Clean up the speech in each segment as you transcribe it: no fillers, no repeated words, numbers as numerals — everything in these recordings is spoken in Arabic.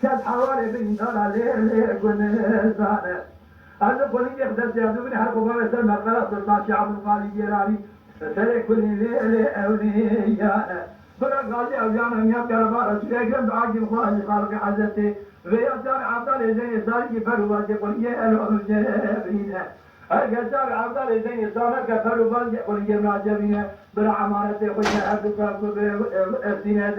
كانت حوالي بين دار ليل كن زانه هذا كل يقدر يدوبني حركوا ما يسمى خلاص صار شعب الغالي جيراني سري كل ليل أولياء بلا قالي أوجانا يا كربار سيجند عاجل خالي خالق عزتي غير جار عبدالي زي ساري فروا يقول يا الجابرين الجزار عبدالي زي سارك فروا يقول يا الجابرين بلا عمارتي خويا أبوك السناد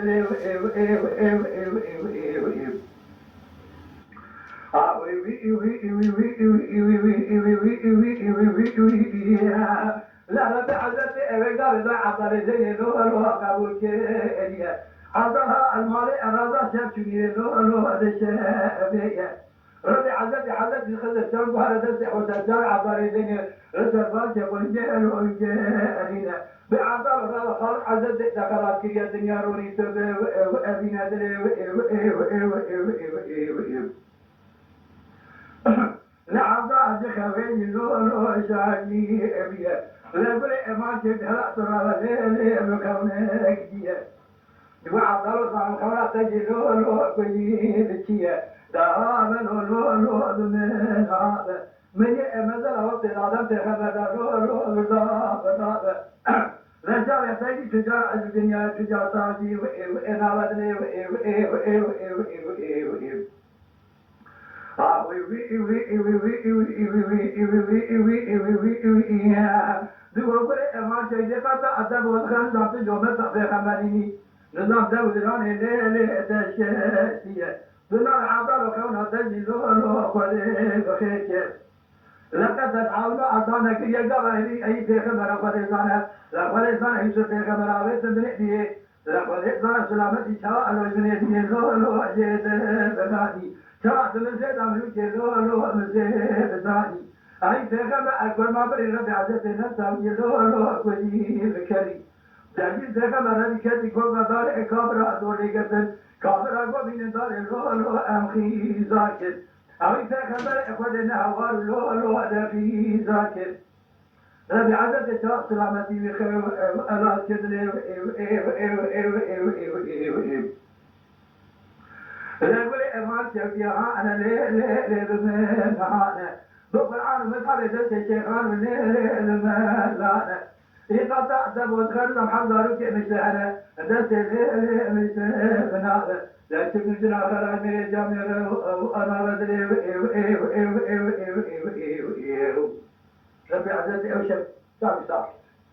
لا لا بعزت قال لا عبر زين لو قبول كيريا عبرها المالي أراضا شبشني لو هذا الشيء ربي عزت خذ السلب هذا السح وتجار عبر زين رسالة يقول جيل وجيلنا بعبر هذا خالق عزت ذكرات كريا الدنيا روني تب أبينا دري لعبا خفين لولو شاكي أبيا لبري ما شد هلا ترى ليلي مكونك ديا وعبد الله صار خلا تجي لولو كي بتشيا دهام لولو من هذا من مثل وقت العالم تخبر لولو ذا رجال يحتاج تجار الدنيا تجار تاجي وإنا بدني دوباره امان جیده کتا ادب و خان دست جامعه تفریح خبری نظام دولان لیل تشکیه دنار عبدال و خون هتجی لولو خاله بخیشه لقد تعاونوا أعطانا كي يجري أي في خبر فريزانة لفريزانة يوسف في خبر عبيد بنيدي لفريزانة سلامتي شاء لو بنيدي لولو جيد بنادي شاء تمزيد عملو لولو مزيد بنادي أي في خبر أكبر ما بري ربي عزتنا سامي لولو كذي بكري جاكي في خبر ربي كذي كوبا دار كابرا دوري قتل كابرا قبين دار لولو أمخي زاكت أوي فخبر أخذنا هوار لولو في ذاكر ربي عدد شاء سلامتي بخير الله كدلي لقولي إمان شفيها أنا ليه بمن هانا بقرآن مذهب جلس الشيخان من ليه الملانا إذا تأدب وتخلم حضرك مش أنا دست ليه مش بناء لا تكون جنا خلا من جامع وأنا بدري ربي عزتي أوشك صافي